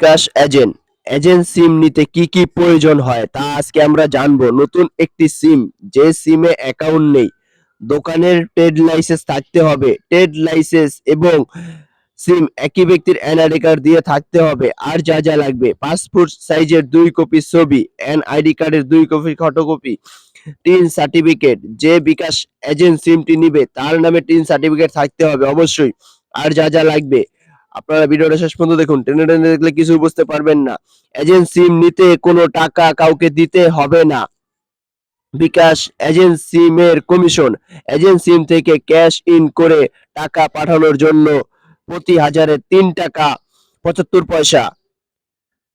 বিকাশ agent agent সিম নিতে কি কি প্রয়োজন হয় তা আজকে আমরা জানবো। নতুন একটি সিম, যে সিমে অ্যাকাউন্ট নেই, দোকানের ট্রেড লাইসেন্স থাকতে হবে। ট্রেড লাইসেন্স এবং সিম একই ব্যক্তির এনআইডি কার্ড দিয়ে থাকতে হবে। আর যা যা লাগবে: পাসপোর্ট সাইজের 2 কপি ছবি, এনআইডি কার্ডের 2 কপি ফটোকপি, টিন সার্টিফিকেট। যে বিকাশ এজেন্ট সিমটি নিবে তার নামে টিন সার্টিফিকেট থাকতে হবে অবশ্যই। আর যা যা লাগবে আপনারা ভিডিওটা শেষ পর্যন্ত দেখুন, টেনে টেনে দেখলে কিছু বুঝতে পারবেন না। এজেন্ট সিম নিতে কোনো টাকা কাউকে দিতে হবে না। বিকাশ এজেন্ট সিমের কমিশন: এজেন্ট সিম থেকে ক্যাশ ইন করে টাকা পাঠানোর জন্য প্রতি হাজারে 3 টাকা 75 পয়সা।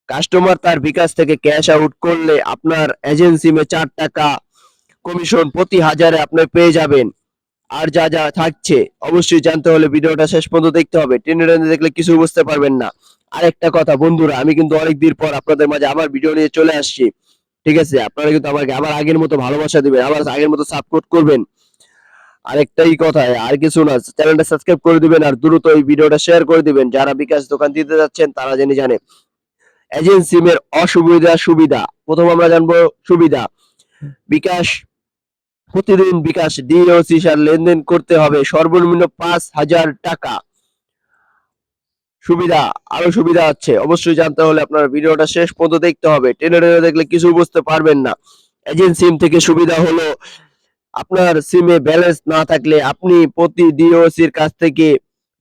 কাস্টমার তার বিকাশ থেকে ক্যাশ আউট করলে আপনার এজেন্ট সিমে 4 টাকা কমিশন প্রতি হাজারে আপনি পেয়ে যাবেন। আর যা যা থাকছে অবশ্যই জানতে হলে ভিডিওটা শেষ পর্যন্ত দেখতে হবে, টেনে টেনে দেখলে কিছু বুঝতে পারবেন না। আরেকটা কথা বন্ধুরা, আমি কিন্তু অনেকদিন পর আপনাদের মাঝে আবার ভিডিও নিয়ে চলে আসছি। ঠিক আছে, আপনারা কিন্তু আমাকে আবার আগের মতো ভালোবাসা দিবেন, আবার আগের মতো সাপোর্ট করবেন। আরেকটাই কথা, আর কিছু না, চ্যানেলটা সাবস্ক্রাইব করে দিবেন আর দ্রুত এই ভিডিওটা শেয়ার করে দিবেন। যারা বিকাশ দোকান দিতে যাচ্ছেন তারা জানে। এজেন্ট সিমের অসুবিধা সুবিধা: প্রথম আমরা জানবো সুবিধা। বিকাশ প্রতিদিন বিকাশ ডিওসি সার লেনদেন করতে হবে সর্বনিম্ন 5,000 টাকা। সুবিধা, আরো সুবিধা আছে অবশ্যই জানতে হলে আপনার ভিডিওটা শেষ পর্যন্ত দেখতে হবে, টেনে টেনে দেখলে কিছু বুঝতে পারবেন না। এজেন্ট সিম থেকে সুবিধা হলো, আপনার সিমে ব্যালেন্স না থাকলে আপনি প্রতি ডিওসির কাছ থেকে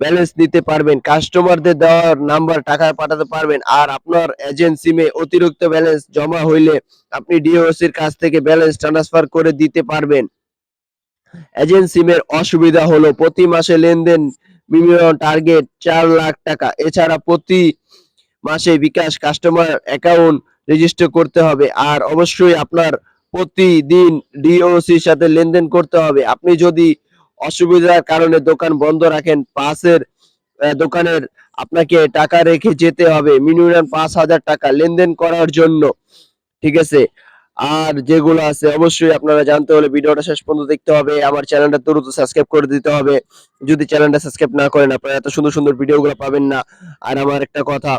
ব্যালেন্স নিতে পারবেন, কাস্টমারদের দেওয়ার নাম্বার টাকা পাঠাতে পারবেন। আর আপনার এজেন্ট সিমে অতিরিক্ত ব্যালেন্স জমা হইলে আপনি ডিওসির কাছ থেকে ব্যালেন্স ট্রান্সফার করে দিতে পারবেন। এজেন্ট সিমের অসুবিধা হলো প্রতি মাসে লেনদেন মিনিমাম টার্গেট 4 লাখ টাকা। এছাড়া প্রতি মাসে বিকাশ কাস্টমার অ্যাকাউন্ট রেজিস্টার করতে হবে। আর অবশ্যই আপনার প্রতিদিন ডিওসির সাথে লেনদেন করতে হবে। আপনি যদি অসুবিধার কারণে দোকান বন্ধ রাখেন, পাশের দোকানের আপনাকে টাকা রেখে যেতে হবে মিনিমাম 5,000 টাকা লেনদেন করার জন্য। ঠিক আছে, আর যেগুলো আছে অবশ্যই আপনারা জানতে হলে ভিডিওটা শেষ পর্যন্ত দেখতে হবে। আমার চ্যানেলটা দ্রুত সাবস্ক্রাইব করে দিতে হবে। যদি চ্যানেলটা সাবস্ক্রাইব না করেন আপনারা এত সুন্দর সুন্দর ভিডিওগুলো পাবেন না। আর আমার একটা কথা,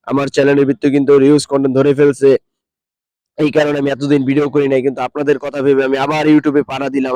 আমার চ্যানেলের ভিতরে কিন্তু রিউজ কন্টেন্ট ধরে ফেলছে, এই কারণে আমি এতদিন ভিডিও করি নাই, কিন্তু আপনাদের কথা ভেবে আমি আবার ইউটিউবে পাড়া দিলাম।